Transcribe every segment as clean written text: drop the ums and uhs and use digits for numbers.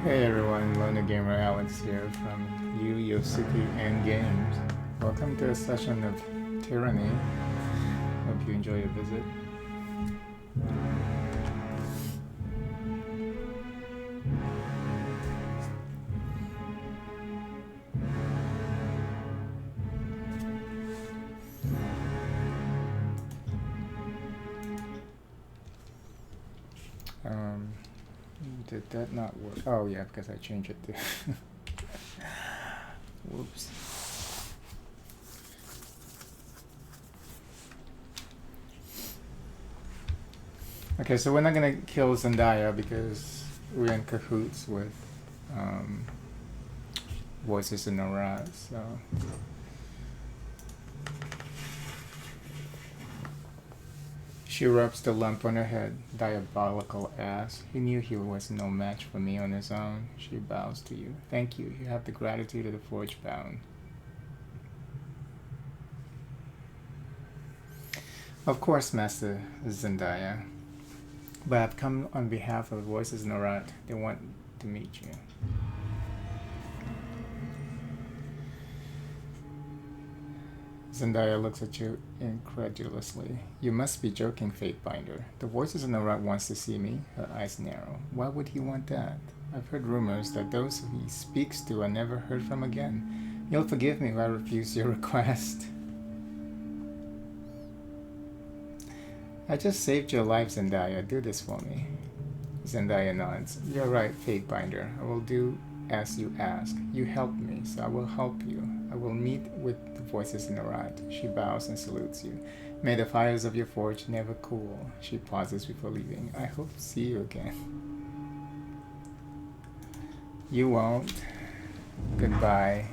Hey everyone, Lona Gamer Alex here from Yosuki and Games. Welcome to a session of Tyranny. Hope you enjoy your visit. Did that not work? Oh yeah, because I changed it to whoops. Okay, so we're not gonna kill Zendaya because we're in cahoots with Voices in the Rat, so she rubs the lump on her head. Diabolical ass. He knew he was no match for me on his own. She bows to you. Thank you. You have the gratitude of the forge bound. Of course, Master Zendaya. But I've come on behalf of Voices in the Rat. They want to meet you. Zendaya looks at you incredulously. You must be joking, Fatebinder. The Voices in the Rat wants to see me. Her eyes narrow. Why would he want that? I've heard rumors that those he speaks to are never heard from again. You'll forgive me if I refuse your request. I just saved your life, Zendaya. Do this for me. Zendaya nods. You're right, Fatebinder. I will do as you ask. You helped me, so I will help you. I will meet with the Voices in the Rat. She bows and salutes you. May the fires of your forge never cool. She pauses before leaving. I hope to see you again. You won't. Goodbye.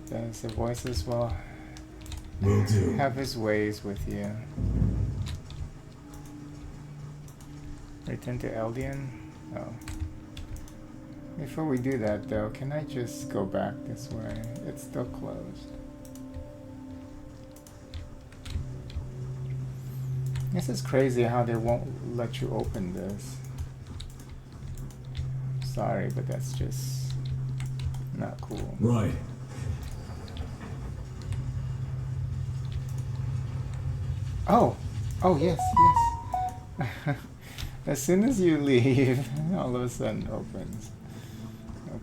Because the Voices will have his ways with you. Return to Eldian? Oh. Before we do that though, can I just go back this way? It's still closed. This is crazy how they won't let you open this. Sorry, but that's just not cool. Right. Oh! Oh, yes, yes. As soon as you leave, all of a sudden opens.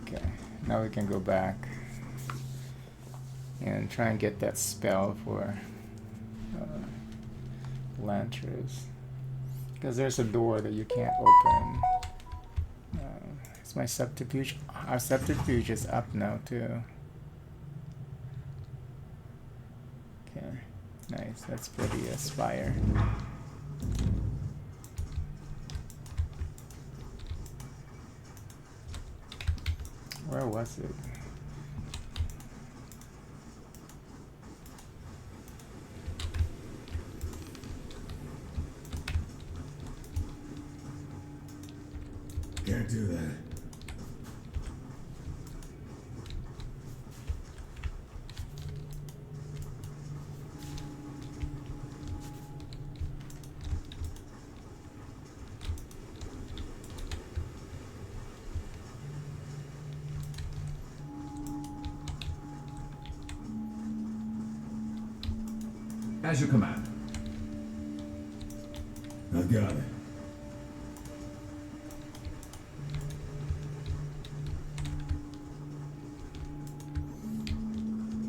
Okay, now we can go back and try and get that spell for Lantras. Because there's a door that you can't open. It's my subterfuge. Our subterfuge is up now too. Okay, nice. That's for the spire. Where was it? Can't do that. As you command. I've got it.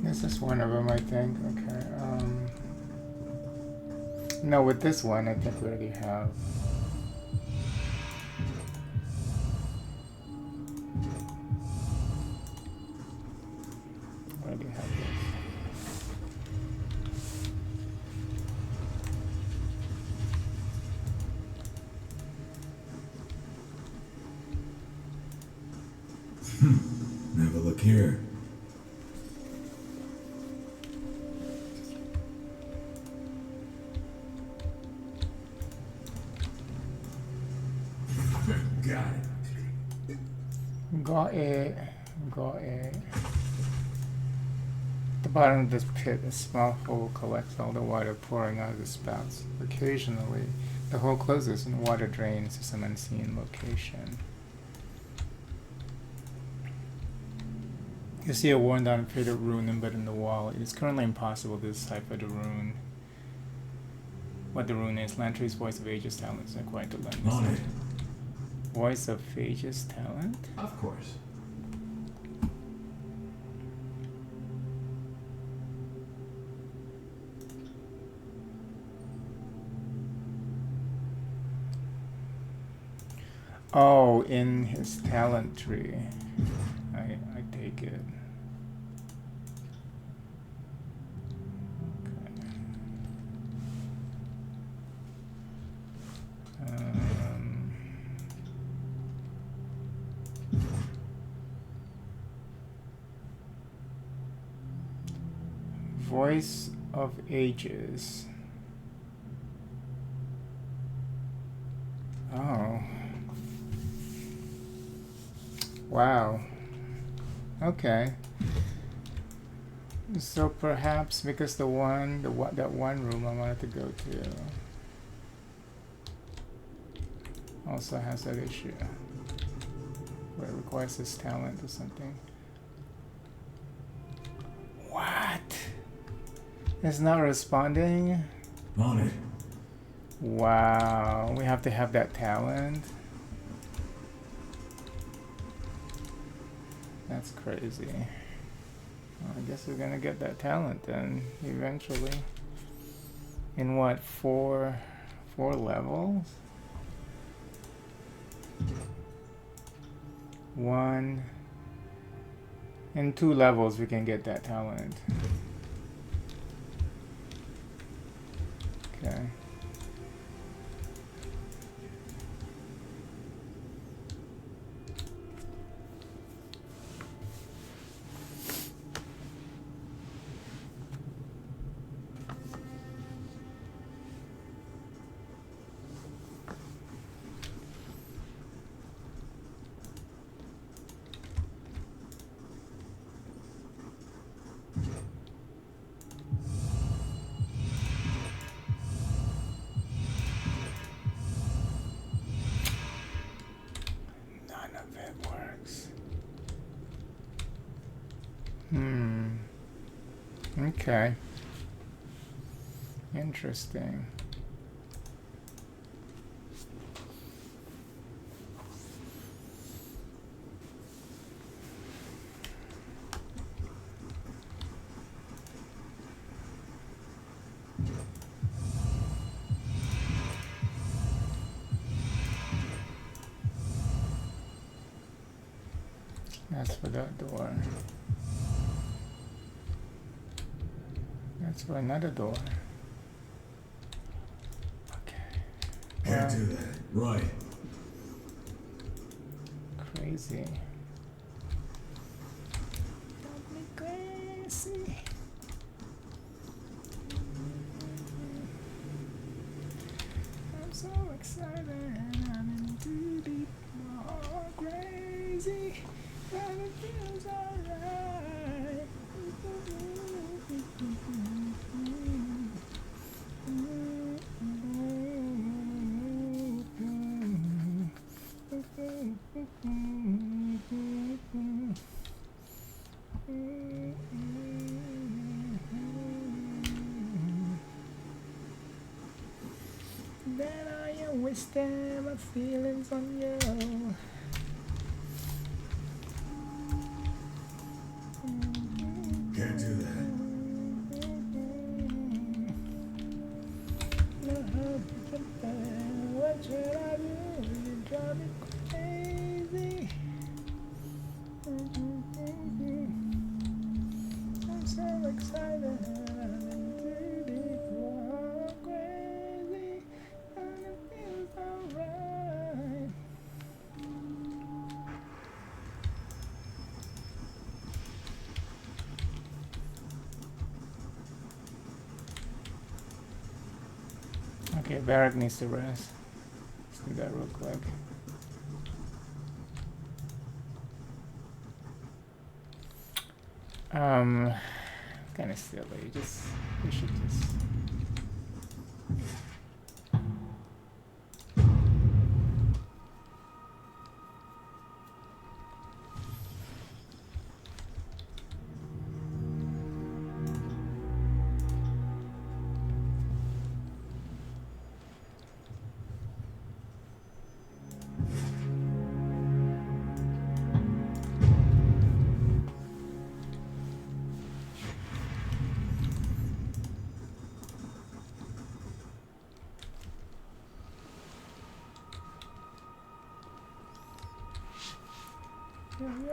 This is one of them, I think. Okay. No, with this one, I think we already have. Already have this. Never look here. Got it. Got it. Got it. At the bottom of this pit, a small hole collects all the water pouring out of the spouts. Occasionally, the hole closes and water drains to some unseen location. You see a worn down and faded rune embedded in the wall. It is currently impossible to decipher the rune. What the rune is. Lantry's voice of ages talent is quite to lend. On it. Voice of ages talent? Of course. Oh, in his talent tree. I take it. Voice of ages. Oh. Wow. Okay. So perhaps because that one room I wanted to go to also has that issue where it requires his talent or something. What? It's not responding? On it. Wow. We have to have that talent. That's crazy. Well, I guess we're gonna get that talent then eventually. In what, four levels? 1 in 2 levels we can get that talent. Okay. Okay. Interesting. That's for that door. That's for another door. Okay. Can't do that. Right. Crazy. Don't be crazy. I'm so excited. I'm in too deep. Oh, crazy. But it feels alright. Then I wasted my feelings on you. Can't do that. What should I do? You drive me crazy. I'm so excited. I'm in too deep. Oh, crazy. And it feels alright. Okay, Barrack needs to rest. Let's do that real quick. Kind of silly. We should just.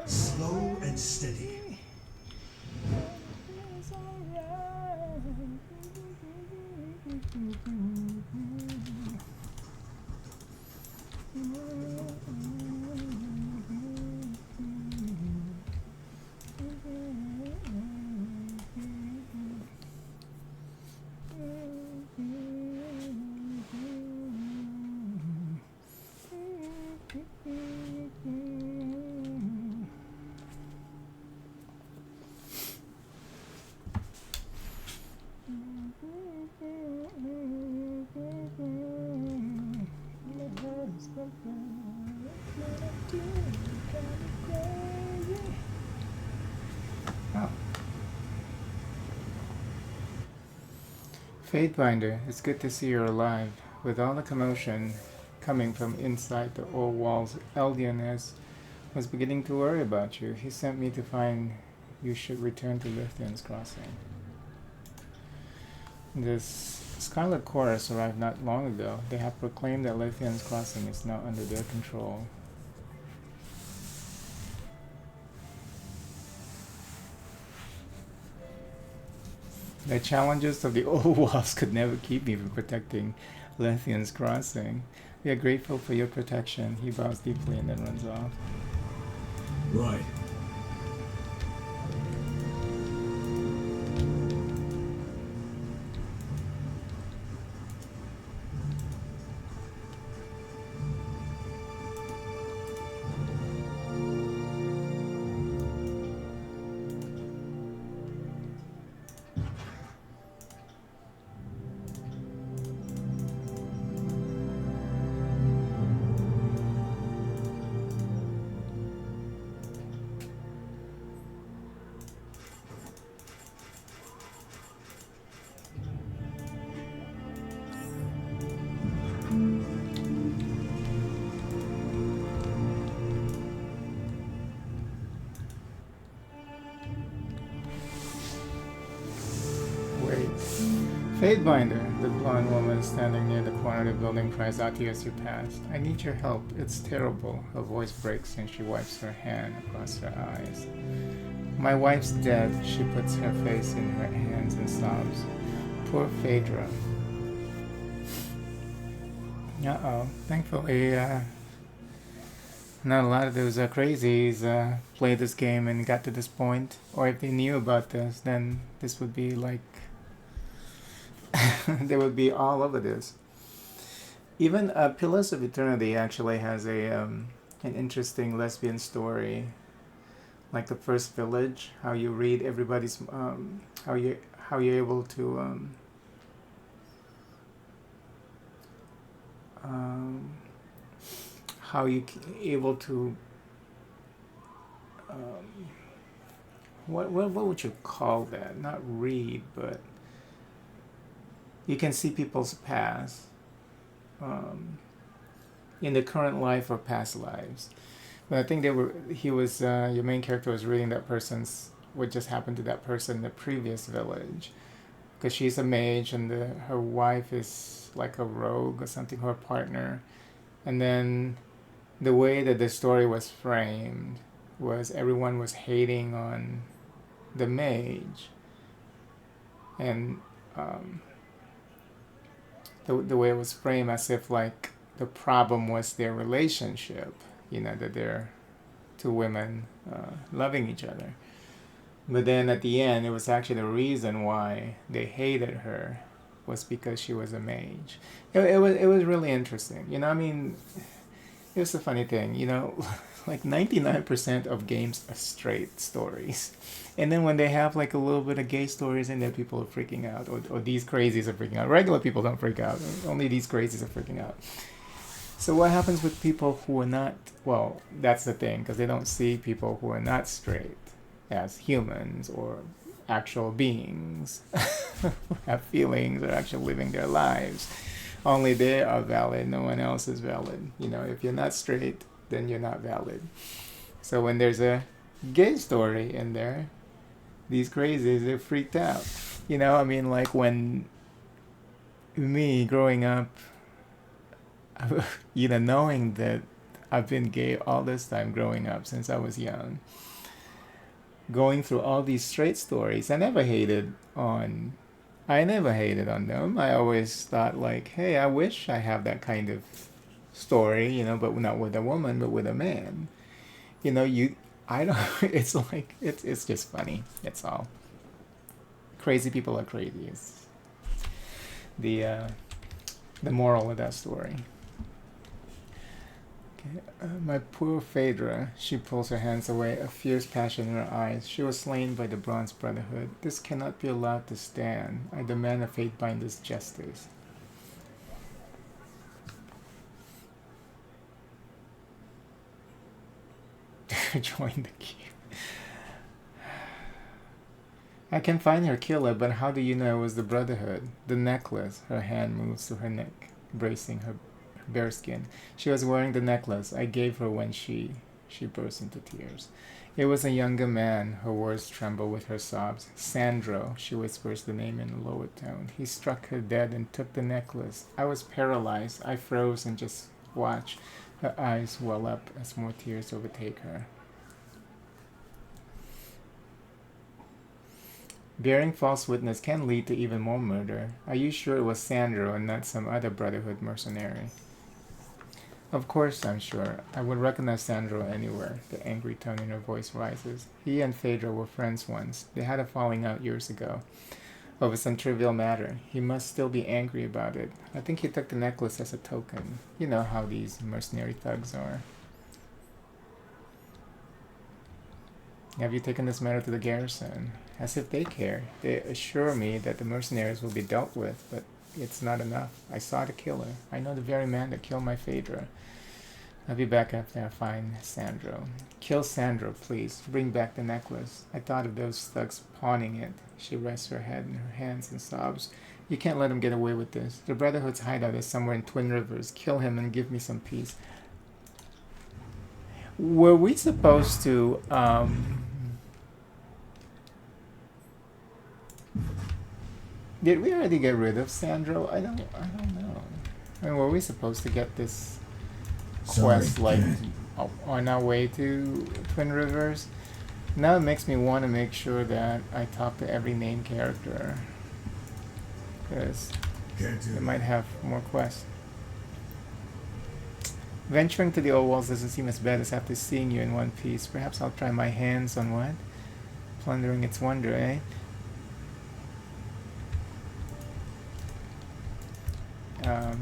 Slow and steady. It's alright. Oh. Fatebinder, it's good to see you're alive. With all the commotion coming from inside the old walls, Eldian was beginning to worry about you. He sent me to find you should return to Lithian's Crossing. This Scarlet Chorus arrived not long ago. They have proclaimed that Lithian's Crossing is now under their control. The challenges of the old walls could never keep me from protecting Lithian's Crossing. We are grateful for your protection. He bows deeply and then runs off. Right. Fatebinder, the blonde woman standing near the corner of the building, cries out to you as you pass. I need your help. It's terrible. Her voice breaks and she wipes her hand across her eyes. My wife's dead. She puts her face in her hands and sobs. Poor Phaedra. Uh-oh. Thankfully, not a lot of those crazies played this game and got to this point. Or if they knew about this, then this would be like they would be all over this. Even Pillars of Eternity actually has an interesting lesbian story, like the first village. How you read everybody's how you're able to how you able to what would you call that? Not read, but you can see people's past in the current life or past lives. But I think your main character was reading that person's, what just happened to that person in the previous village. Because she's a mage and her wife is like a rogue or something, her partner. And then the way that the story was framed was everyone was hating on the mage. And the way it was framed as if like the problem was their relationship, that they're two women loving each other. But then at the end, it was actually the reason why they hated her was because she was a mage. It was really interesting. It was a funny thing. Like 99% of games are straight stories. And then when they have like a little bit of gay stories in there, people are freaking out. Or these crazies are freaking out. Regular people don't freak out. Only these crazies are freaking out. So what happens with people who are not, well, that's the thing, because they don't see people who are not straight as humans or actual beings who have feelings or actually living their lives. Only they are valid, no one else is valid. If you're not straight, then you're not valid. So when there's a gay story in there, these crazies, they're freaked out. Like when me growing up, knowing that I've been gay all this time growing up since I was young. Going through all these straight stories, I never hated on them. I always thought like, hey, I wish I have that kind of story, but not with a woman, but with a man. I don't. It's like it's just funny. That's all. Crazy people are crazy. It's the the moral of that story. Okay, my poor Phaedra. She pulls her hands away, a fierce passion in her eyes. She was slain by the Bronze Brotherhood. This cannot be allowed to stand. I demand a Fate-binder's justice. Join the queue. I can find her killer, but how do you know it was the Brotherhood? The necklace. Her hand moves to her neck, bracing her bare skin. She was wearing the necklace I gave her when she burst into tears. It was a younger man. Her words tremble with her sobs. Sandro, she whispers the name in a lower tone. He struck her dead and took the necklace. I was paralyzed. I froze and just watched. Her eyes well up as more tears overtake her. Bearing false witness can lead to even more murder. Are you sure it was Sandro and not some other Brotherhood mercenary? Of course I'm sure. I would recognize Sandro anywhere. The angry tone in her voice rises. He and Phaedra were friends once. They had a falling out years ago over some trivial matter. He must still be angry about it. I think he took the necklace as a token. You know how these mercenary thugs are. Have you taken this matter to the garrison? As if they care. They assure me that the mercenaries will be dealt with, but it's not enough. I saw the killer. I know the very man that killed my Phaedra. I'll be back after I find Sandro. Kill Sandro, please. Bring back the necklace. I thought of those thugs pawning it. She rests her head in her hands and sobs. You can't let him get away with this. The Brotherhood's hideout is somewhere in Twin Rivers. Kill him and give me some peace. Were we supposed to, did we already get rid of Sandro? I don't know. I mean, were we supposed to get this quest like on our way to Twin Rivers? Now it makes me want to make sure that I talk to every named character, because they might have more quests. Venturing to the old walls doesn't seem as bad as after seeing you in one piece. Perhaps I'll try my hands on what? Plundering its wonder, eh?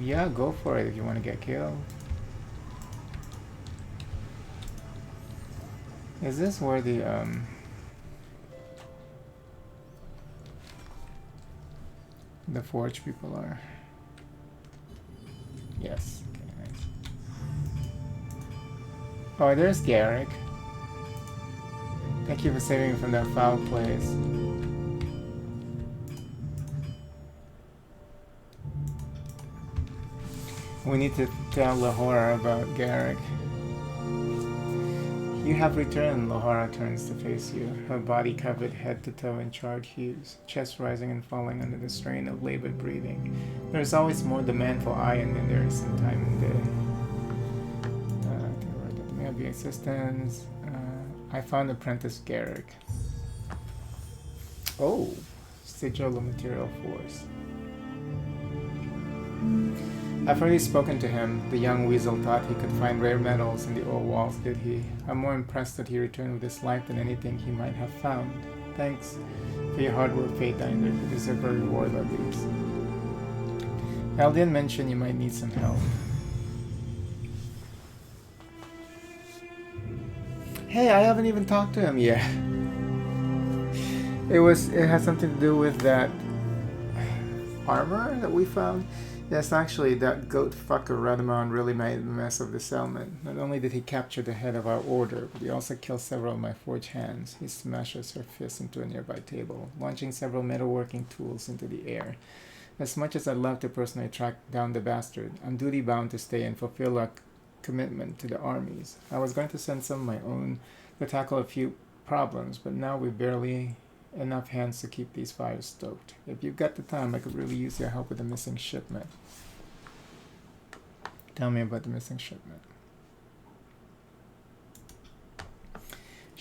Yeah, go for it if you want to get killed. Is this where the Forge people are? Yes. Okay, nice. Oh, there's Garrick. Thank you for saving me from that foul place. We need to tell Lahora about Garrick. You have returned, Lahora turns to face you, her body covered head to toe in charred hues, chest rising and falling under the strain of labored breathing. There is always more demand for iron than there is in time and day. May I be assistance? I found Apprentice Garrick. Oh, sigil of material force. I've already spoken to him. The young weasel thought he could find rare metals in the old walls, did he? I'm more impressed that he returned with his life than anything he might have found. Thanks for your hard work, Fate-Binder. You deserve a reward like these. Aldian mentioned you might need some help. Hey, I haven't even talked to him yet. It has something to do with that armor that we found. Yes, actually, that goat fucker Radamon really made a mess of the settlement. Not only did he capture the head of our order, but he also killed several of my forged hands. He smashes her fist into a nearby table, launching several metalworking tools into the air. As much as I'd love to personally track down the bastard, I'm duty-bound to stay and fulfill our commitment to the armies. I was going to send some of my own to tackle a few problems, but now we've barely enough hands to keep these fires stoked. If you've got the time, I could really use your help with the missing shipment. Tell me about the missing shipment.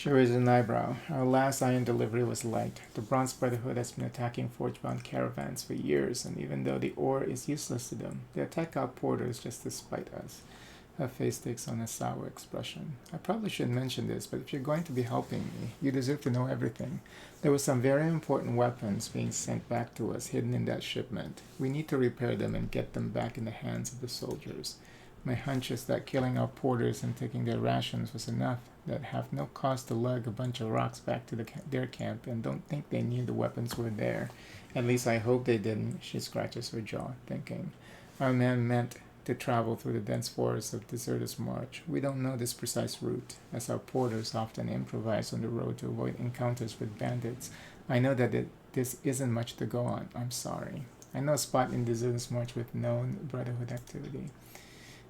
She raised an eyebrow. Our last iron delivery was light. The Bronze Brotherhood has been attacking forge-bound caravans for years, and even though the ore is useless to them, they attack our porters just to spite us. Her face takes on a sour expression. I probably shouldn't mention this, but if you're going to be helping me, you deserve to know everything. There were some very important weapons being sent back to us hidden in that shipment. We need to repair them and get them back in the hands of the soldiers. My hunch is that killing our porters and taking their rations was enough. That have no cause to lug a bunch of rocks back to their camp and don't think they knew the weapons were there. At least I hope they didn't. She scratches her jaw, thinking. Our men meant to travel through the dense forests of Deserters March. We don't know this precise route, as our porters often improvise on the road to avoid encounters with bandits. I know that this isn't much to go on. I'm sorry. I know a spot in Deserters March with known Brotherhood activity.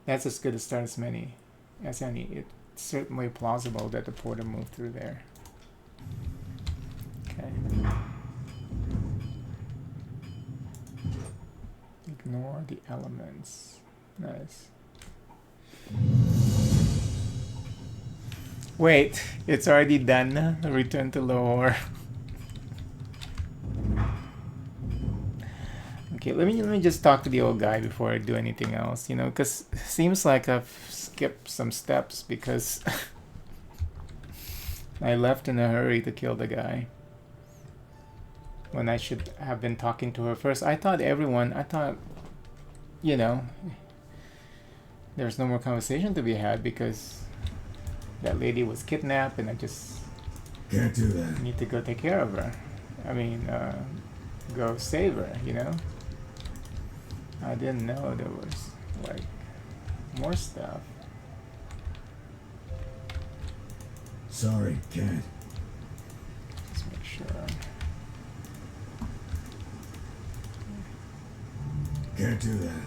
That's as good a start as any. It's certainly plausible that the porter moved through there. Okay. Ignore the elements. Nice. Wait, it's already done. Return to Lahore. Okay, let me just talk to the old guy before I do anything else. Because it seems like I've skipped some steps because I left in a hurry to kill the guy when I should have been talking to her first. I thought, there's no more conversation to be had because that lady was kidnapped and I just Can't do that. need to go take care of her. I mean, go save her, I didn't know there was, more stuff. Sorry, can't. Let's make sure. Can't do that.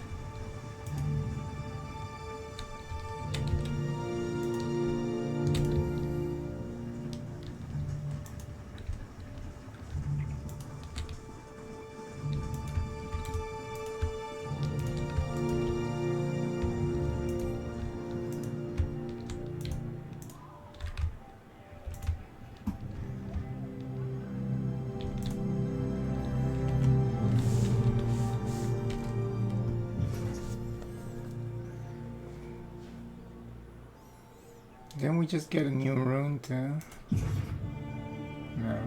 Didn't we just get a new rune too? No.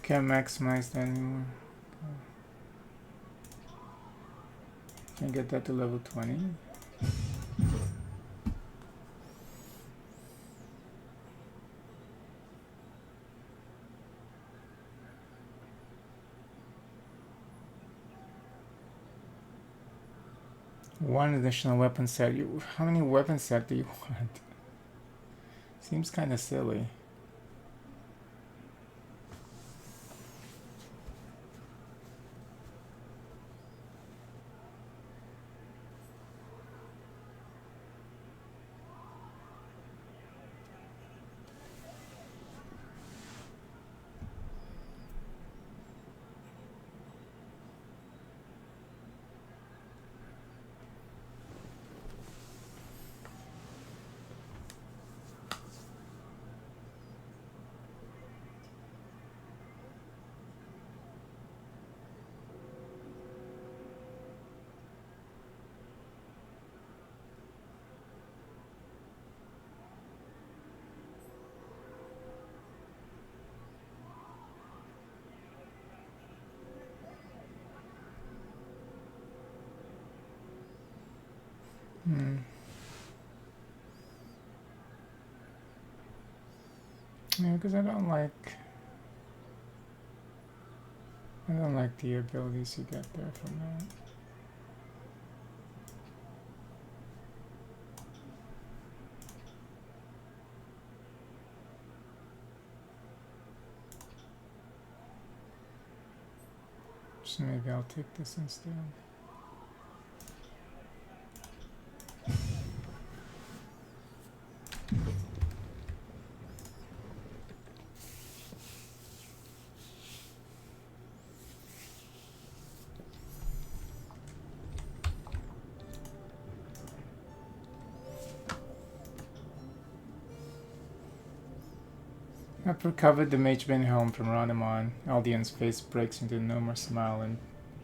Can't maximize that anymore. Can't get that to level 20. One additional weapon set. How many weapon set do you want? Seems kind of silly. because I don't like the abilities you get there from that. So maybe I'll take this instead. I've recovered the Mage Bane helm from Radaman. Aldean's face breaks into no more smile and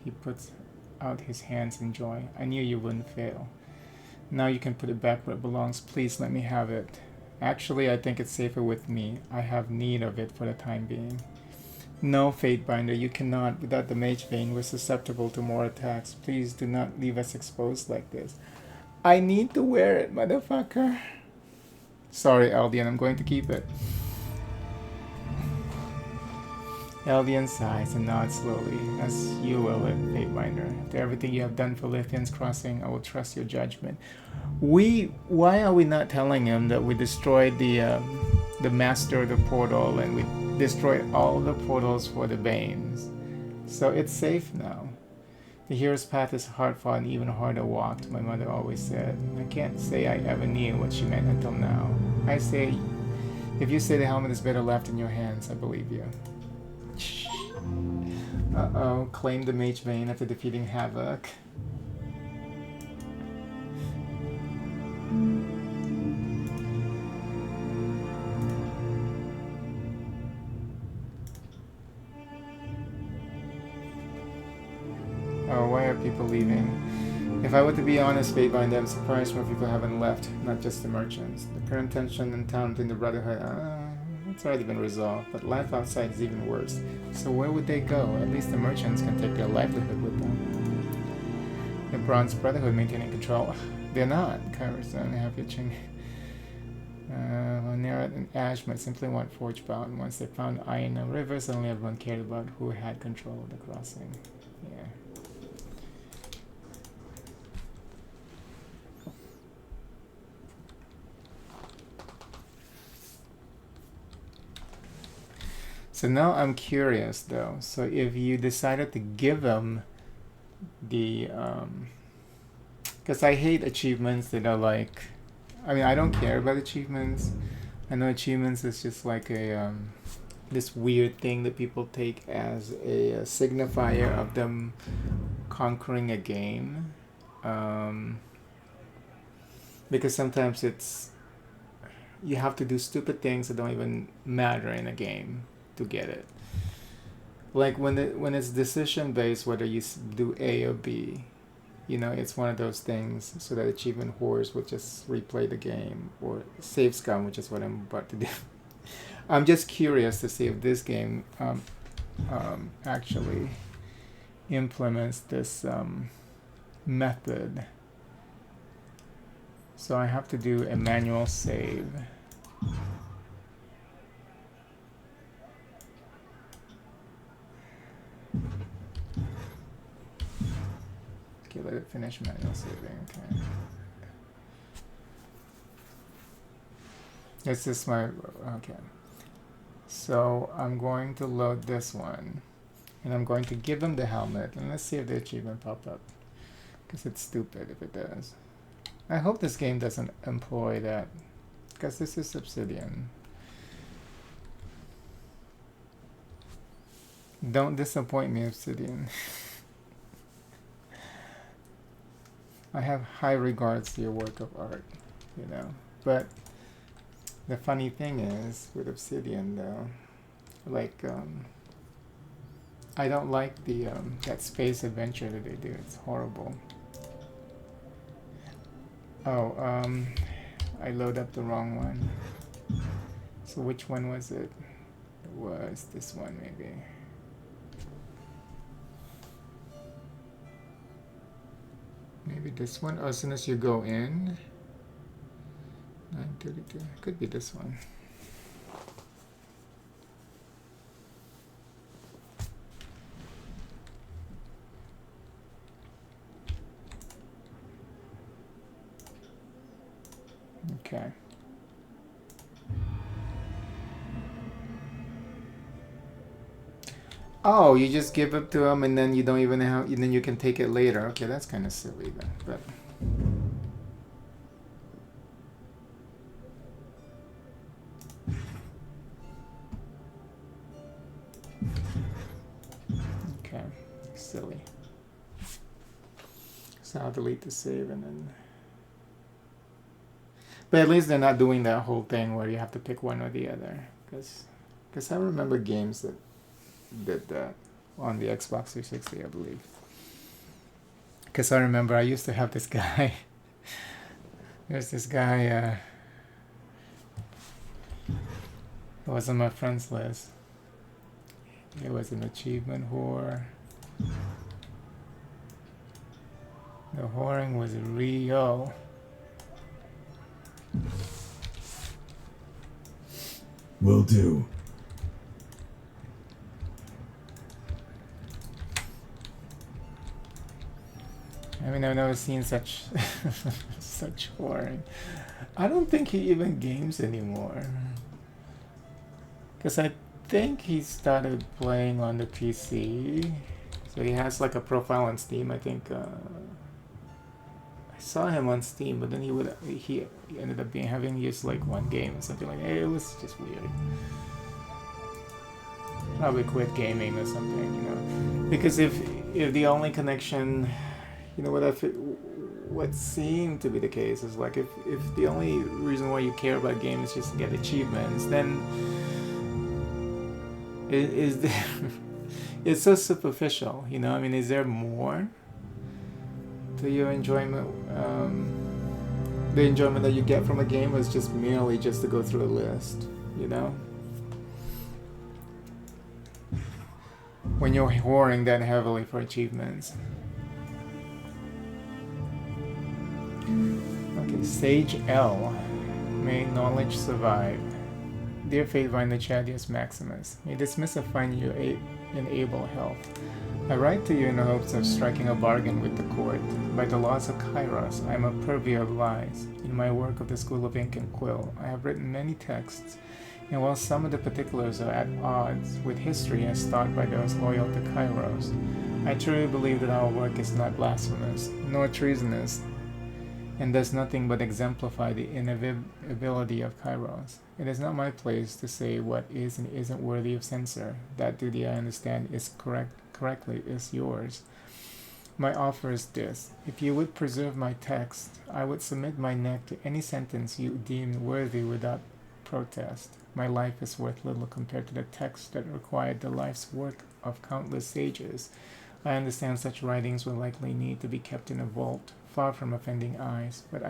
he puts out his hands in joy. I knew you wouldn't fail. Now you can put it back where it belongs. Please let me have it. Actually, I think it's safer with me. I have need of it for the time being. No, Fatebinder, you cannot. Without the Mage Vein, we're susceptible to more attacks. Please do not leave us exposed like this. I need to wear it, motherfucker. Sorry, Aldean, I'm going to keep it. Aldean sighs and nods slowly, as you will it, Fatebinder. After everything you have done for Lithian's Crossing, I will trust your judgment. Why are we not telling him that we destroyed the master of the portal and we destroyed all the portals for the Banes? So it's safe now. The hero's path is hard-fought and even harder walked, my mother always said. I can't say I ever knew what she meant until now. I say, if you say the helmet is better left in your hands, I believe you. Uh-oh, claim the Mage Vein after defeating Havoc. Oh, why are people leaving? If I were to be honest, Fatebinder, I'm surprised more people haven't left, not just the merchants. The current tension in town between the Brotherhood, it's already been resolved, but life outside is even worse. So where would they go? At least the merchants can take their livelihood with them. The Bronze Brotherhood maintaining control. They're not. Kairos only have your chin. Nerat and Ash might simply want Forge bound. Once they found Iron and River, suddenly everyone cared about who had control of the crossing. Yeah. So now I'm curious though. So if you decided to give them the, because I hate achievements that are like, I mean I don't care about achievements. I know achievements is just like a this weird thing that people take as a signifier of them conquering a game, because sometimes it's you have to do stupid things that don't even matter in a game to get it. Like when it's decision based, whether you do A or B, it's one of those things. So that achievement whores would just replay the game, or save scum, which is what I'm about to do. I'm just curious to see if this game actually implements this method. So I have to do a manual save. Okay, let it finish manual saving. Okay. This is my, okay. So I'm going to load this one. And I'm going to give them the helmet. And let's see if the achievement popped up. Because it's stupid if it does. I hope this game doesn't employ that. Because this is Obsidian. Don't disappoint me, Obsidian. I have high regards to your work of art, But the funny thing is, with Obsidian though, like, I don't like the that space adventure that they do. It's horrible. Oh, I load up the wrong one. So which one was it? It was this one, maybe. Maybe this one. Oh, as soon as you go in. 9:32. Could be this one. Okay. Oh, you just give it to him and then you don't even have, and then you can take it later. Okay, that's kind of silly then, but. Okay, silly. So I'll delete the save and then. But at least they're not doing that whole thing where you have to pick one or the other. Because I remember games that did that on the Xbox 360, I believe. Because I remember I used to have this guy. There's this guy who was on my friends list. It was an achievement whore. The whoring was real. Will do. I mean, I've never seen such such whoring. I don't think he even games anymore. Because I think he started playing on the PC. So he has like a profile on Steam. I think I saw him on Steam, but then he ended up having used like one game or something like that. It was just weird. Probably quit gaming or something, you know. Because if the only connection, you know, what seemed to be the case is like if the only reason why you care about games is just to get achievements, then is there it's so superficial, you know. I mean, is there more to your enjoyment? The enjoyment that you get from a game is just merely just to go through a list, you know. When you're whoring that heavily for achievements. Okay, Sage L. May knowledge survive. Dear Faithfinder Chadius Maximus, may dismissive find you in able health. I write to you in the hopes of striking a bargain with the court. By the laws of Kairos, I am a purveyor of lies. In my work of the School of Ink and Quill, I have written many texts, and while some of the particulars are at odds with history as taught by those loyal to Kairos, I truly believe that our work is not blasphemous, nor treasonous, and does nothing but exemplify the inevitability of Kairos. It is not my place to say what is and isn't worthy of censor. That duty, I understand, is correctly is yours. My offer is this. If you would preserve my text, I would submit my neck to any sentence you deem worthy without protest. My life is worth little compared to the text that required the life's work of countless sages. I understand such writings will likely need to be kept in a vault, far from offending eyes, but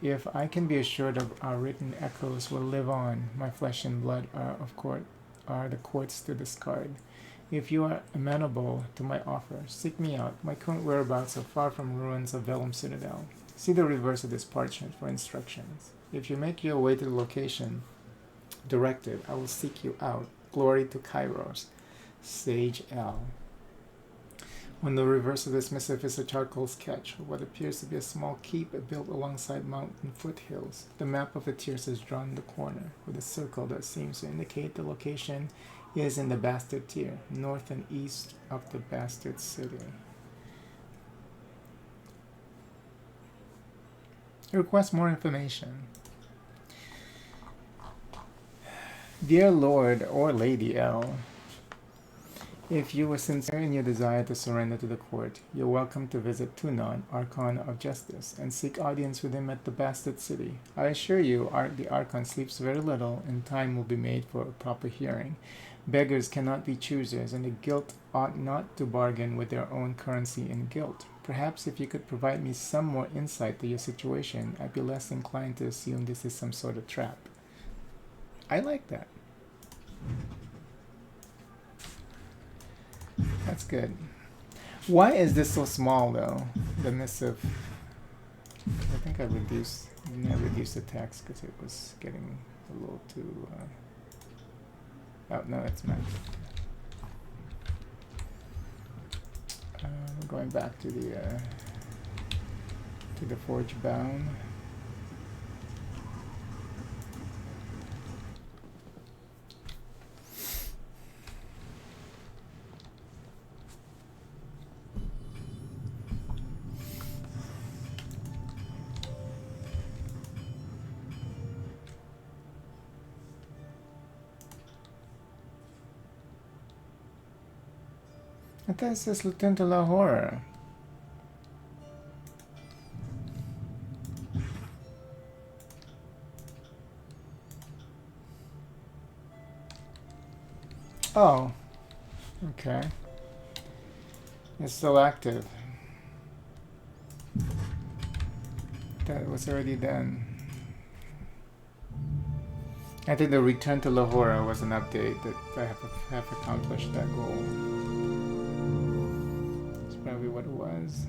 if I can be assured of our written echoes will live on, my flesh and blood are the courts to discard. If you are amenable to my offer, seek me out. My current whereabouts are far from ruins of Vellum Citadel. See the reverse of this parchment for instructions. If you make your way to the location directed, I will seek you out. Glory to Kairos. Sage L. On the reverse of this missive is a charcoal sketch of what appears to be a small keep built alongside mountain foothills. The map of the tiers is drawn in the corner, with a circle that seems to indicate the location is in the Bastard Tier, north and east of the Bastard City. Request more information. Dear Lord or Lady L, if you were sincere in your desire to surrender to the court, you're welcome to visit Tunon, Archon of Justice, and seek audience with him at the Bastard City. I assure you, the Archon sleeps very little, and time will be made for a proper hearing. Beggars cannot be choosers, and the guilt ought not to bargain with their own currency in guilt. Perhaps if you could provide me some more insight to your situation, I'd be less inclined to assume this is some sort of trap. I like that. That's good. Why is this so small though? The missive. I think I reduced the text because it was getting a little too. Oh no, it's not. Going back to To the forge bound. I thought it says Lieutenant Lahore. Oh, okay. It's still active. That was already done. I think the return to Lahore was an update that I have accomplished that goal. That's probably what it was.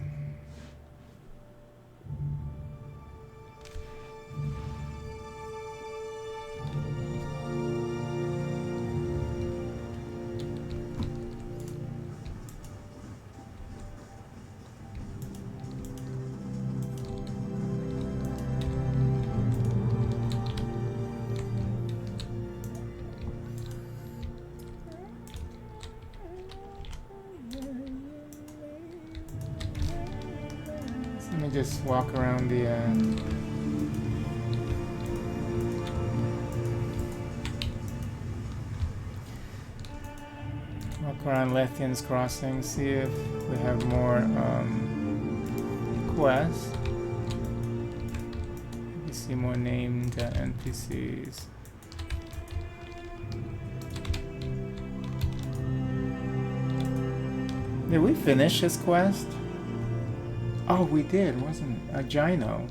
Let me just walk around the Lethian's Crossing, see if we have more quests. We see more named NPCs. Did we finish this quest? Oh, we did, wasn't it? A Gyno.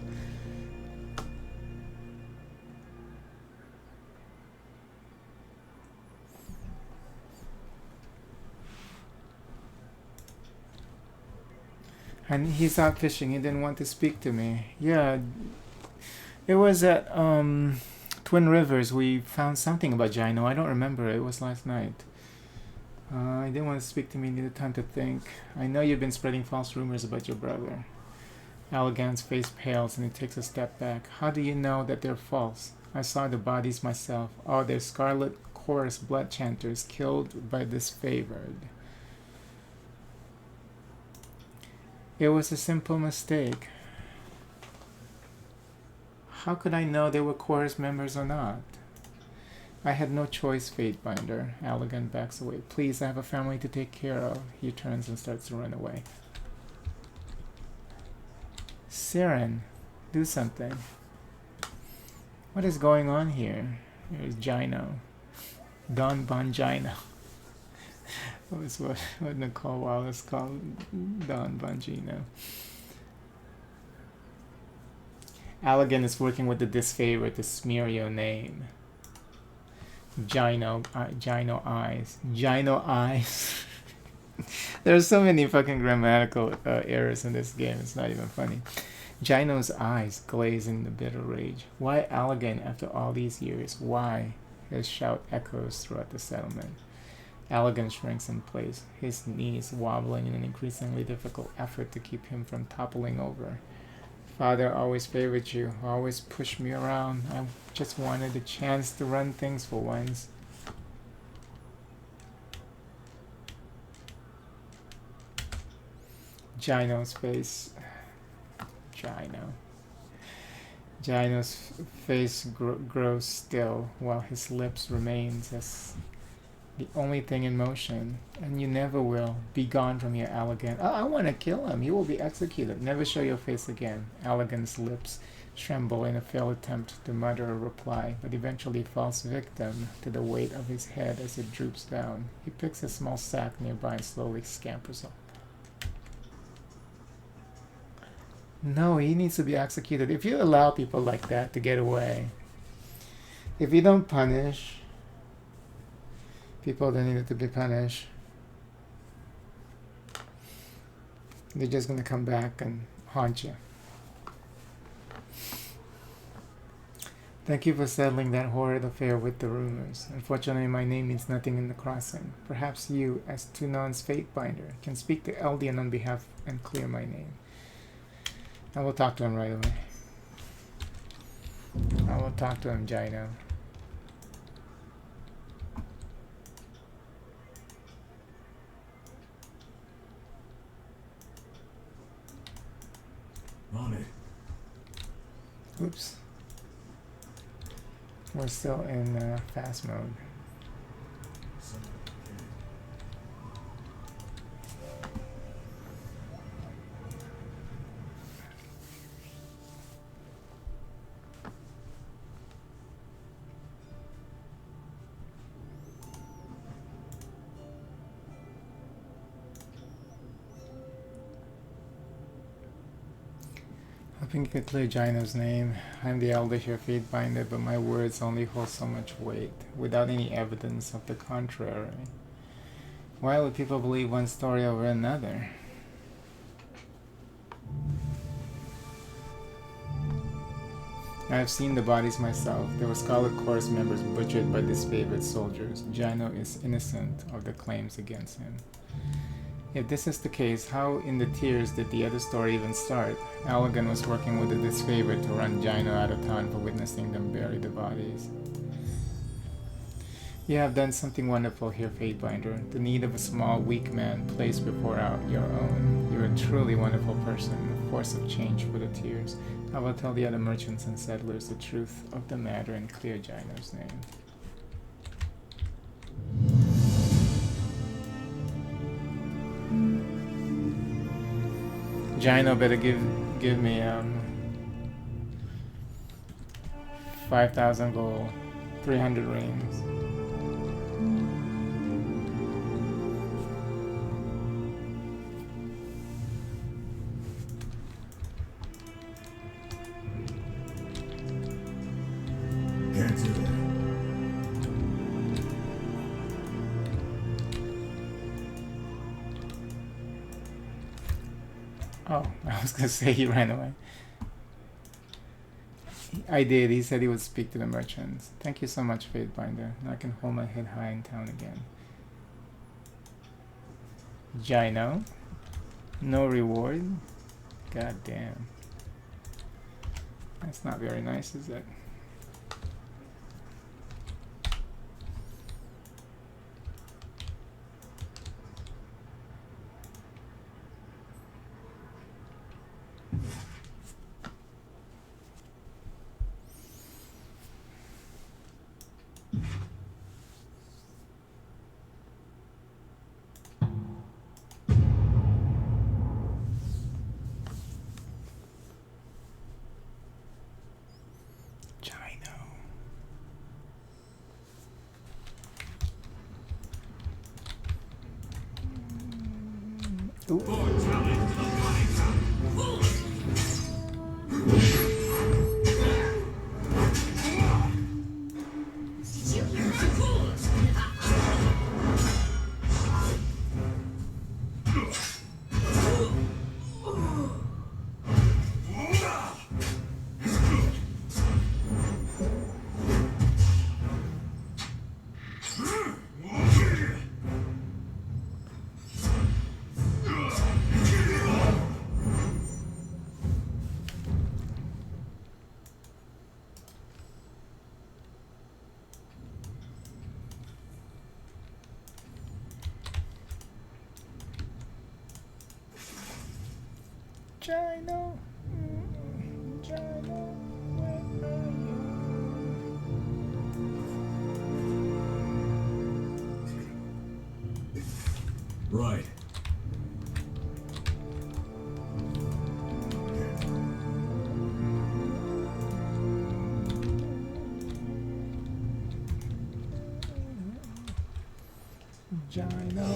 And he's out fishing. He didn't want to speak to me. Yeah, it was at Twin Rivers. We found something about Gyno. I don't remember. It was last night. He didn't want to speak to me. Needed time to think. I know you've been spreading false rumors about your brother. Allegan's face pales and he takes a step back. How do you know that they're false? I saw the bodies myself. Oh, they're Scarlet Chorus blood chanters killed by disfavored. It was a simple mistake. How could I know they were chorus members or not? I had no choice, Fatebinder. Allegan backs away. Please, I have a family to take care of. He turns and starts to run away. Siren, do something. What is going on here? Here's Gyno. Don Bongino. That was what Nicole Wallace called Don Bongino. Allegan is working with the disfavor to smear your name. Gyno eyes. Gyno eyes. There's so many fucking grammatical errors in this game. It's not even funny. Gyno's eyes glaze in the bitter rage. Why Allegan after all these years? Why? His shout echoes throughout the settlement. Allegan shrinks in place, his knees wobbling in an increasingly difficult effort to keep him from toppling over. Father always favored you, always pushed me around. I just wanted a chance to run things for once. Gyno's face. Gyno's face grows still while his lips remains as the only thing in motion. And you never will. Be gone from here, Allegan. Oh, I want to kill him. He will be executed. Never show your face again. Allegan's lips tremble in a failed attempt to mutter a reply, but eventually falls victim to the weight of his head as it droops down. He picks a small sack nearby and slowly scampers off. No, he needs to be executed. If you allow people like that to get away, if you don't punish people that needed to be punished, they're just going to come back and haunt you. Thank you for settling that horrid affair with the rumors. Unfortunately, my name means nothing in the crossing. Perhaps you, as Tunan's Fatebinder, can speak to Eldian on behalf and clear my name. I will talk to him right away. I will talk to him, Gino. On it. Oops. We're still in fast mode. Hoping you could clear Gino's name. I'm the elder here, Fatebinder, but my words only hold so much weight, without any evidence of the contrary. Why would people believe one story over another? I have seen the bodies myself. There were Scarlet Corps members butchered by disfavored soldiers. Gino is innocent of the claims against him. If this is the case, how in the tears did the other story even start? Allegan was working with the disfavored to run Gino out of town for witnessing them bury the bodies. You have done something wonderful here, Fatebinder. The need of a small, weak man placed before your own. You are a truly wonderful person, a force of change for the tears. I will tell the other merchants and settlers the truth of the matter and clear Gino's name. Gino better give me 5,000 gold, 300 rings. Can't do that. Oh, I was gonna say he ran away. I did. He said he would speak to the merchants. Thank you so much, Fatebinder. Now I can hold my head high in town again. Gino? No reward? God damn. That's not very nice, is it? Gino, Gino, where are you? Right. Gino.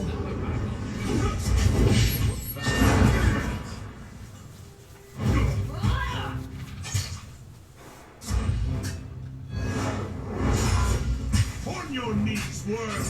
On your knees, worm!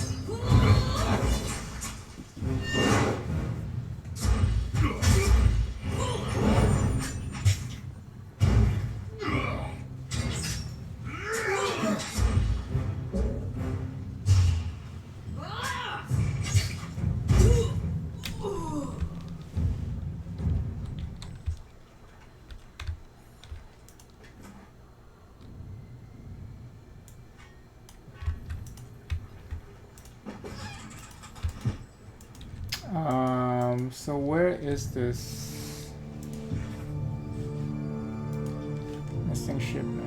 So where is this missing shipment?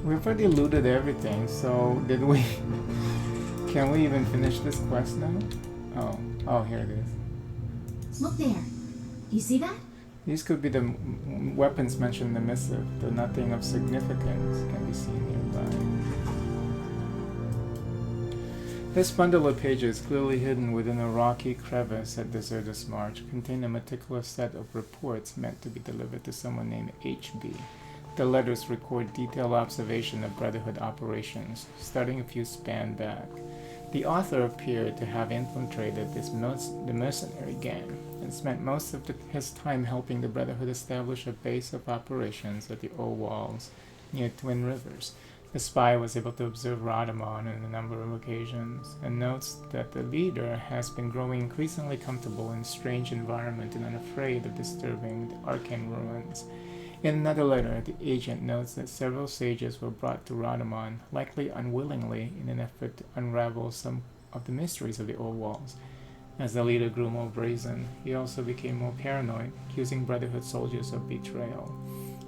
We've already looted everything, so did we... Can we even finish this quest now? Oh, here it is. Look there. You see that? These could be the weapons mentioned in the missive, though nothing of significance can be seen nearby. This bundle of pages, clearly hidden within a rocky crevice at Desertus March, contain a meticulous set of reports meant to be delivered to someone named HB. The letters record detailed observation of Brotherhood operations, starting a few span back. The author appeared to have infiltrated the mercenary gang and spent most of his time helping the Brotherhood establish a base of operations at the Old Walls near Twin Rivers. The spy was able to observe Radamon on a number of occasions and notes that the leader has been growing increasingly comfortable in a strange environment and unafraid of disturbing the arcane ruins. In another letter, the agent notes that several sages were brought to Radamon, likely unwillingly, in an effort to unravel some of the mysteries of the Old Walls. As the leader grew more brazen, he also became more paranoid, accusing Brotherhood soldiers of betrayal.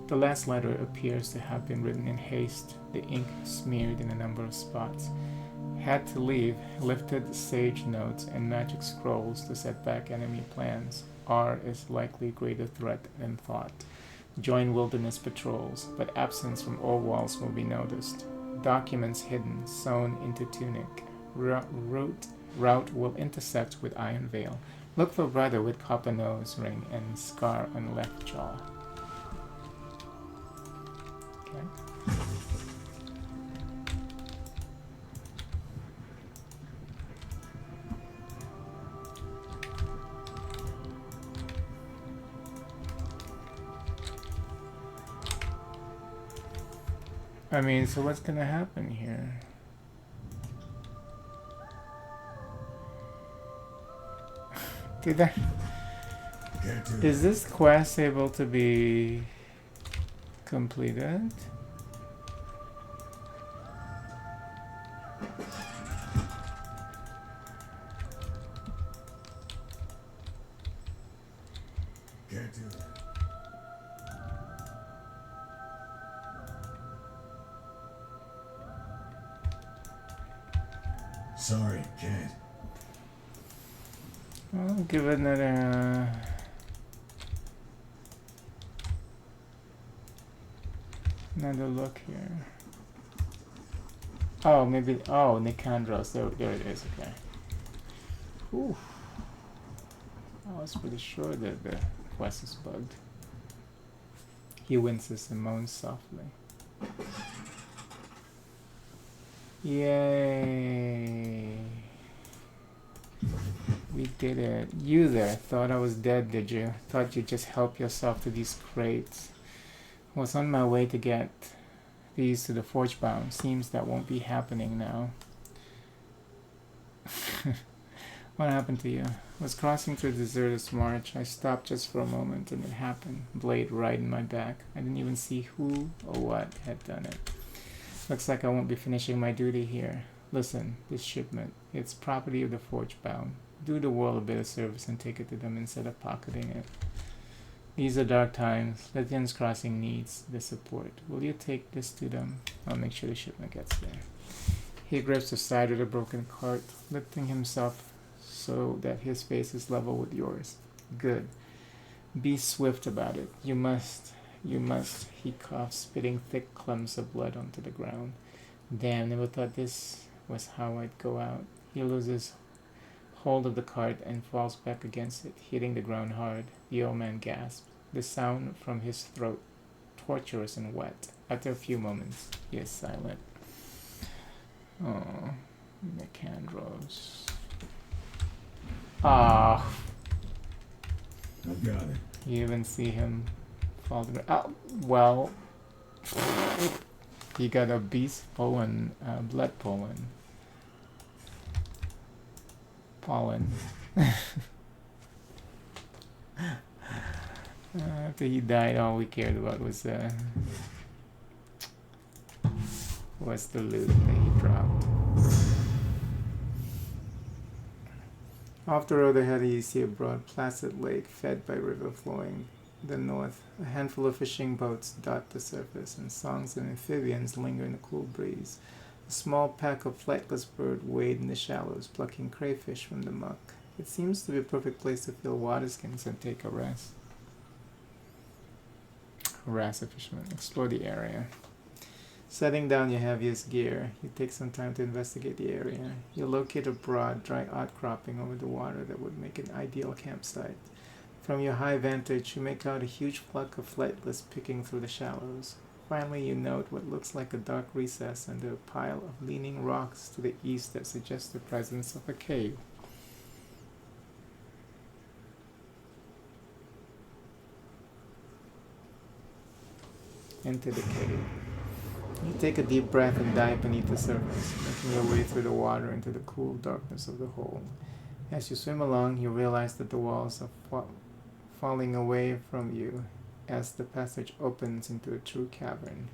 The last letter appears to have been written in haste, the ink smeared in a number of spots. Had to leave, lifted sage notes and magic scrolls to set back enemy plans. R is likely greater threat than thought. Join wilderness patrols, but absence from all walls will be noticed. Documents hidden, sewn into tunic. Route will intersect with Iron Veil. Look for brother with copper nose ring and scar on left jaw. Okay. I mean, so what's gonna happen here? Did that... Is this quest able to be completed? Can't do that. Sorry, can't. I'll give it another... another look here. Oh, maybe... Oh, Nicandros. There it is. Okay. Ooh. I was pretty sure that the quest is bugged. He winces and moans softly. Yay. We did it. You there. Thought I was dead, did you? Thought you'd just help yourself to these crates. Was on my way to get these to the Forge Bound. Seems that won't be happening now. What happened to you? Was crossing through the Desertus March. I stopped just for a moment and it happened. Blade right in my back. I didn't even see who or what had done it. Looks like I won't be finishing my duty here. Listen, this shipment, it's property of the Forge Bound. Do the world a bit of service and take it to them instead of pocketing it. These are dark times. Legends Crossing needs the support. Will you take this to them? I'll make sure the shipment gets there. He grips the side of the broken cart, lifting himself so that his face is level with yours. Good. Be swift about it. You must. He coughs, spitting thick clumps of blood onto the ground. Damn, never thought this was how I'd go out. He loses hold of the cart and falls back against it, hitting the ground hard. The old man gasps, the sound from his throat torturous and wet. After a few moments, he is silent. Oh, Nicandros. Ah. I've got it. You even see him fall to the ground. Oh, well. He got a beast pollen, blood pollen. Pollen. After he died, all we cared about was was the loot that he dropped. Off the road ahead, you see a broad, placid lake fed by river flowing the north. A handful of fishing boats dot the surface, and songs of amphibians linger in the cool breeze. A small pack of flightless birds wade in the shallows, plucking crayfish from the muck. It seems to be a perfect place to fill waterskins and take a rest. Harass a fisherman. Explore the area. Setting down your heaviest gear, you take some time to investigate the area. You locate a broad, dry outcropping over the water that would make an ideal campsite. From your high vantage, you make out a huge flock of flightless picking through the shallows. Finally, you note what looks like a dark recess under a pile of leaning rocks to the east that suggests the presence of a cave. Enter the cave. You take a deep breath and dive beneath the surface, making your way through the water into the cool darkness of the hole. As you swim along, you realize that the walls are falling away from you as the passage opens into a true cavern.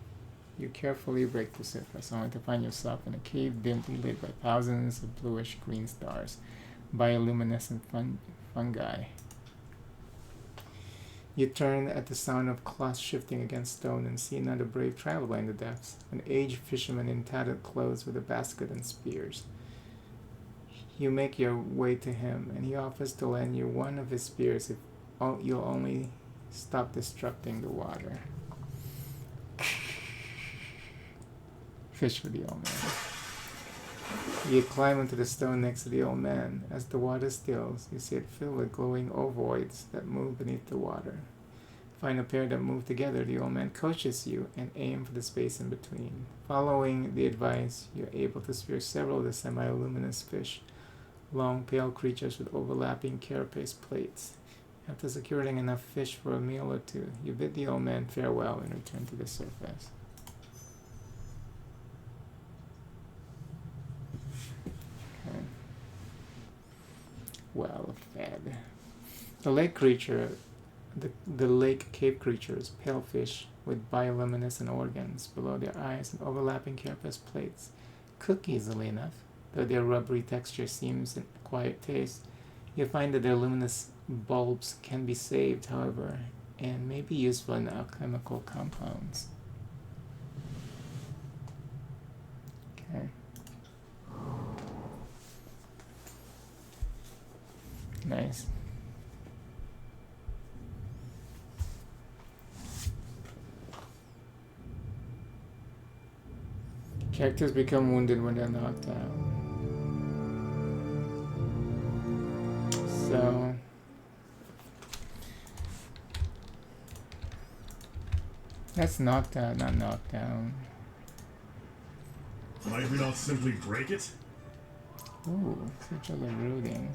You carefully break the surface, only to find yourself in a cave dimly lit by thousands of bluish-green stars, bioluminescent fungi. You turn at the sound of cloth shifting against stone and see another brave traveler in the depths, an aged fisherman in tattered clothes with a basket and spears. You make your way to him, and he offers to lend you one of his spears if you'll only stop disrupting the water. Fish for the old man. You climb onto the stone next to the old man. As the water stills, you see it filled with glowing ovoids that move beneath the water. Find a pair that move together. The old man coaches you and aim for the space in between. Following the advice, you're able to spear several of the semi-luminous fish, long pale creatures with overlapping carapace plates. After securing enough fish for a meal or two, you bid the old man farewell and return to the surface. Okay. Well fed. The lake cave creatures, pale fish with bioluminescent organs below their eyes and overlapping carapace plates, cook easily enough, though their rubbery texture seems an acquired taste. You find that their luminous bulbs can be saved, however, and may be useful in alchemical compounds. Okay. Nice. Characters become wounded when they're knocked out. So that's knocked out, not knocked down. Might we not simply break it? Ooh, such a looting.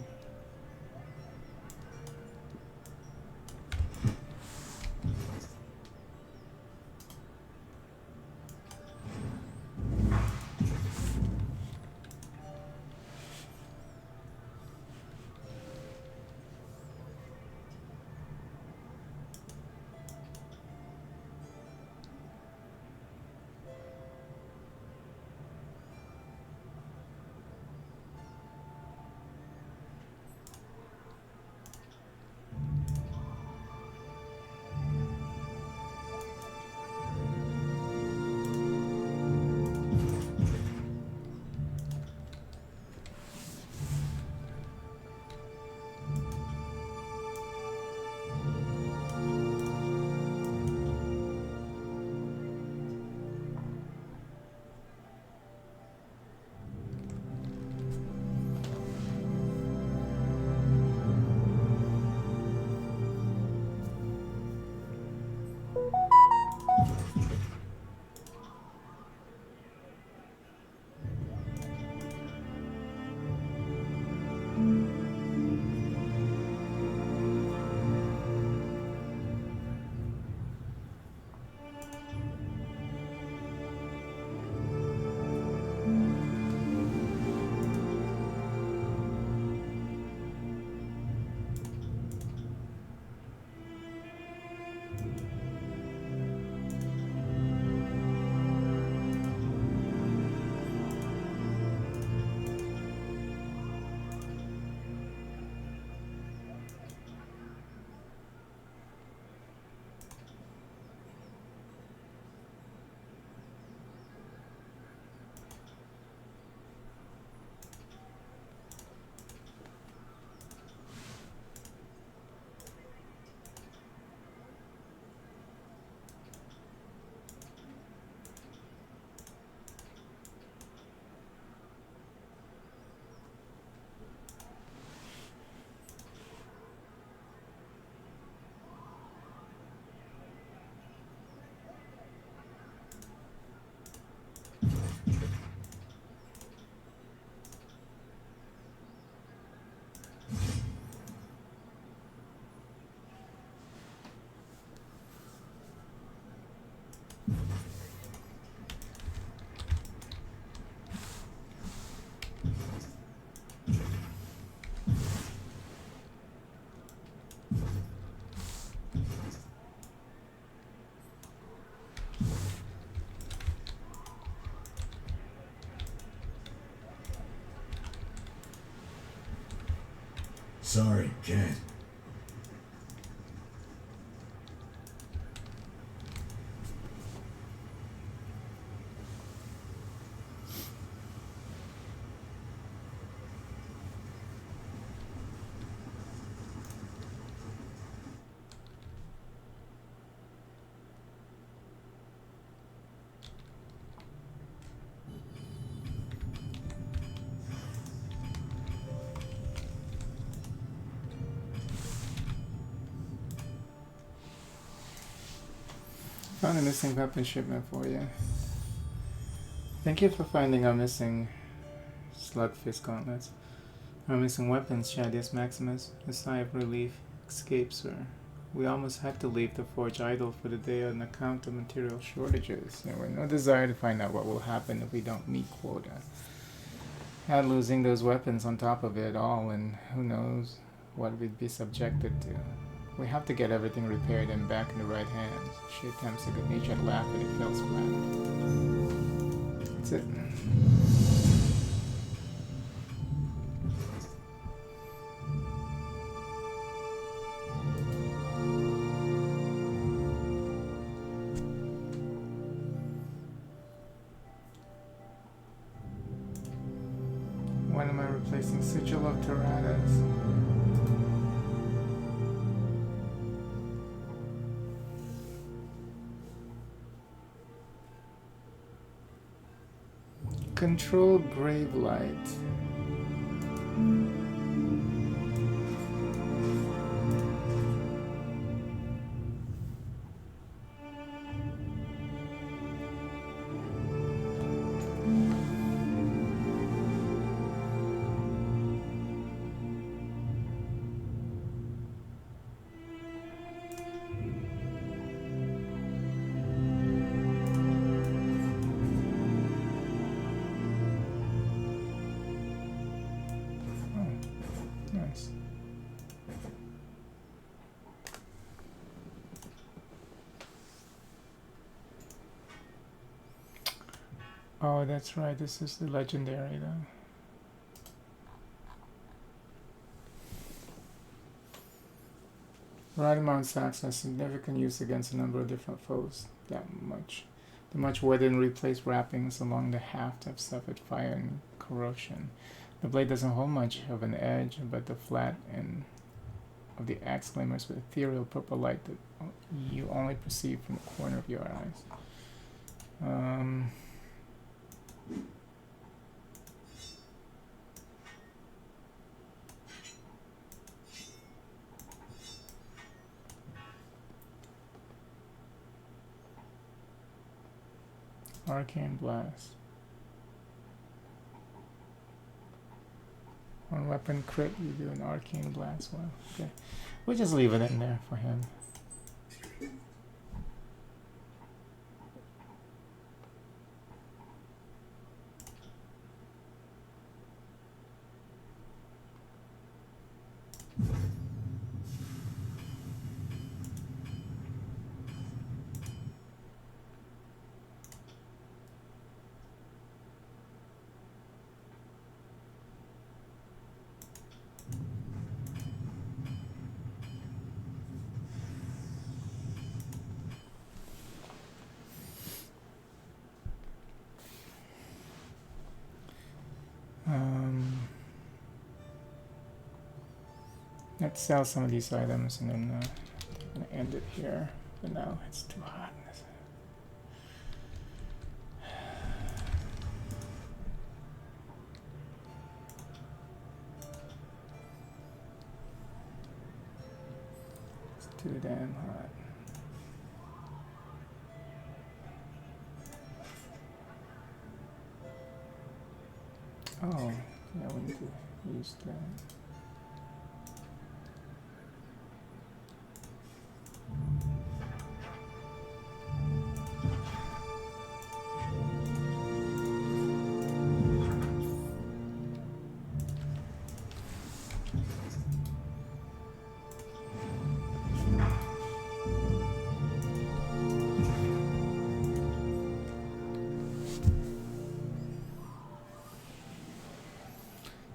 Sorry, can't. Found a missing weapon shipment for you. Thank you for finding our missing slugfist gauntlets. Our missing weapons, Shadius Maximus. A sigh of relief escapes her. We almost had to leave the forge idle for the day on account of material shortages. There were no desire to find out what will happen if we don't meet quota. Add losing those weapons on top of it all, and who knows what we'd be subjected to. We have to get everything repaired and back in the right hands. She attempts a good-natured laugh, but it fails flat. That's it. When am I replacing Sigil of Tyrannis? Control grave light. Nice. Oh, that's right. This is the legendary, though. Radimount sacks has significant use against a number of different foes. The much weathered and replaced wrappings along the haft have suffered fire and corrosion. The blade doesn't hold much of an edge, but the flat end of the axe glimmers with ethereal purple light that you only perceive from the corner of your eyes. Arcane Blast. On weapon crit, you do an Arcane Blast. Well, okay. We'll just leave it in there for him. Let's sell some of these items and then I'm gonna end it here for now. It's too hot. It's too damn hot. Oh, yeah, we need to use that.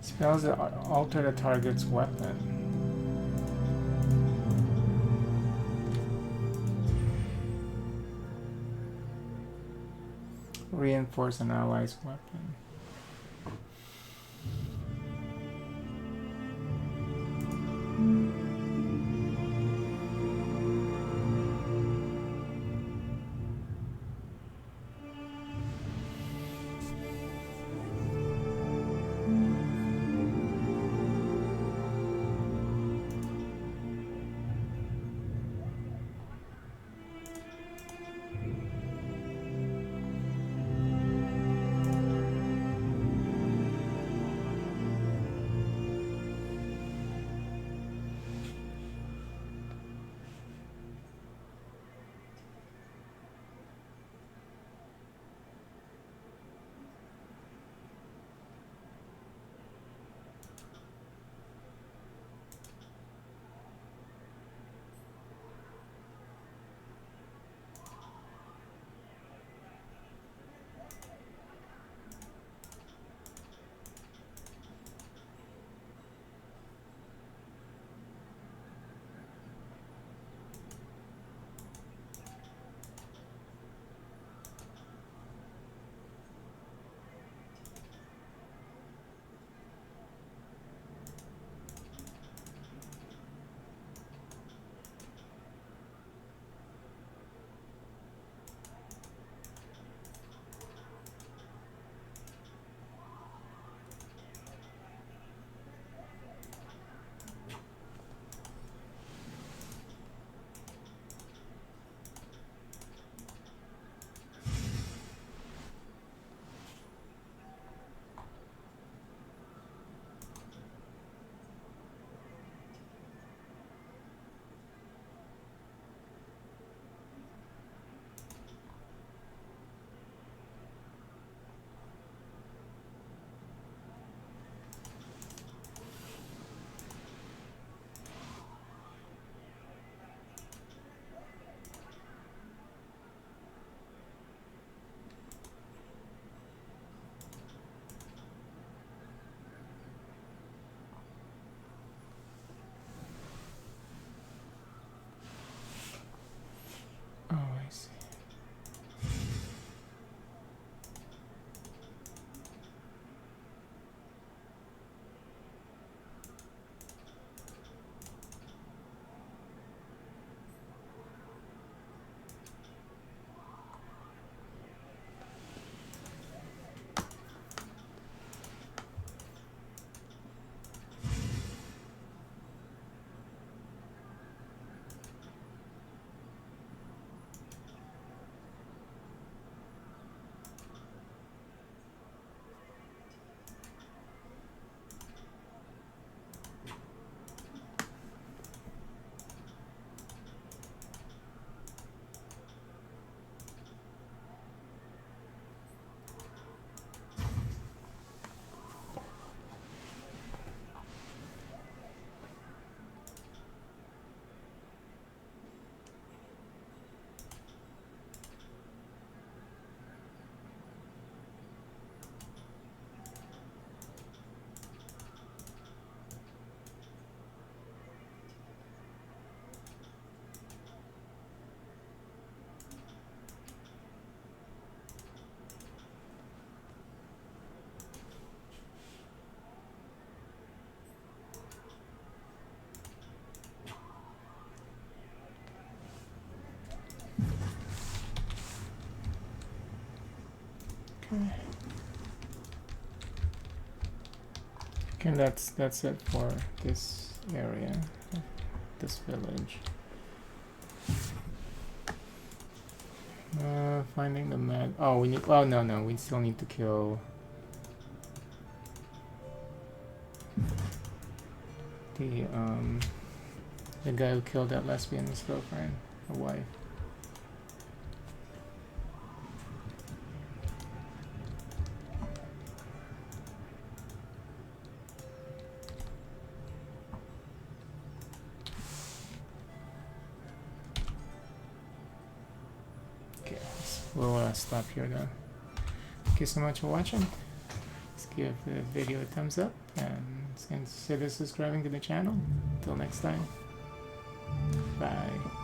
Spells that alter the target's weapon. Reinforce an ally's weapon. Oh, I see. Okay, that's it for this area, this village. Finding the mad. Oh, we need. Oh no, we still need to kill the guy who killed that lesbian, his girlfriend, or wife. We'll stop here now. Thank you so much for watching. Let's give the video a thumbs up and consider subscribing to the channel. Until next time, bye.